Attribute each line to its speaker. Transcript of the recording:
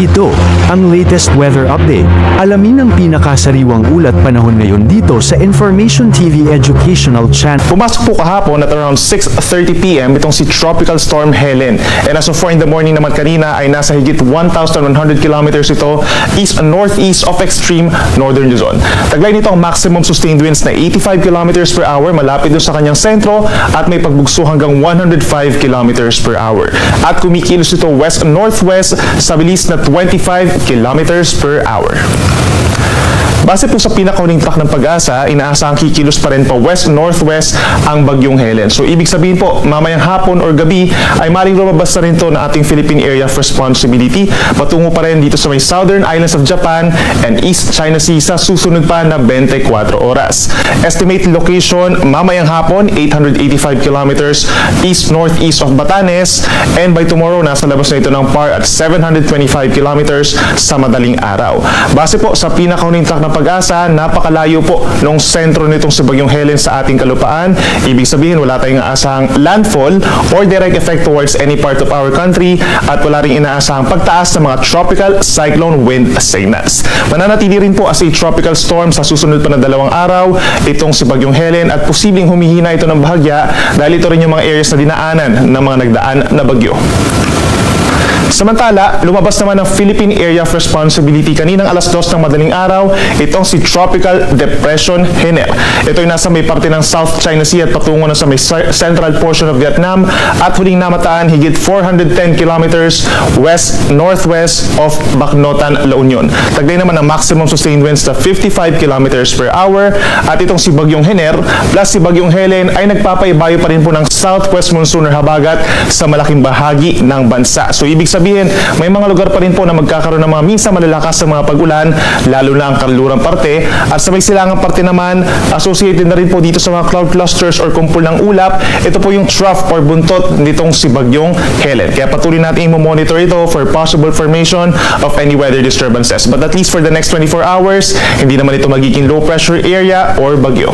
Speaker 1: Ito, ang latest weather update. Alamin ang pinakasariwang ulat panahon ngayon dito sa Information TV Educational Channel.
Speaker 2: Pumasok po kahapon at around 6:30 PM itong si Tropical Storm Helen. And as of 4 in the morning naman kanina ay nasa higit 1,100 kilometers ito east-northeast of extreme northern Luzon. Taglay nito ang maximum sustained winds na 85 kilometers per hour malapit doon sa kanyang sentro at may pagbugso hanggang 105 kilometers per hour. At kumikilos ito west-northwest sa bilis na 25 kilometers per hour. Base po sa pinakahuling track ng pag-asa, inaasahang kikilos pa rin pa west-northwest ang Bagyong Helen. So ibig sabihin po, mamayang hapon or gabi ay maring lumabas na rin to na ating Philippine Area of Responsibility patungo pa rin dito sa may southern islands of Japan and East China Sea sa susunod pa na 24 oras. Estimated location, mamayang hapon, 885 kilometers east-northeast of Batanes, and by tomorrow, nasa labas na ito ng PAR at 725 kilometers sa madaling araw. Base po sa pinakahuling track ng pag-asa, napakalayo po nung sentro nitong si Bagyong Helen sa ating kalupaan. Ibig sabihin, wala tayong inaasahang landfall or direct effect towards any part of our country at wala rin inaasahang pagtaas ng mga tropical cyclone wind signals. Mananatili rin po as a tropical storm sa susunod pa na 2 araw itong si Bagyong Helen at posibleng humihina ito ng bahagya dahil ito rin yung mga areas na dinaanan ng mga nagdaan na bagyo. Samantala, lumabas naman ang Philippine Area of Responsibility kaninang alas 2 ng madaling araw, itong si Tropical Depression Helen. Ito ay nasa may parte ng South China Sea at patungo na sa may central portion of Vietnam at huling namataan higit 410 kilometers west-northwest of Bacnotan, La Union. Taglay naman ang maximum sustained winds na 55 kilometers per hour at itong si Bagyong Hener plus si Bagyong Helen ay nagpapaibayo pa rin po ng southwest monsoon or habagat sa malaking bahagi ng bansa. So ibig sabihin, may mga lugar pa rin po na magkakaroon ng mga minsan malalakas sa mga pag-ulan, lalo na ang kanlurang parte, at sa may silangang parte naman, associated na rin po dito sa mga cloud clusters or kumpul ng ulap, ito po yung trough or buntot nitong si Bagyong Helen. Kaya patuloy natin i-monitor ito for possible formation of any weather disturbances. But at least for the next 24 hours, hindi naman ito magiging low pressure area or bagyo.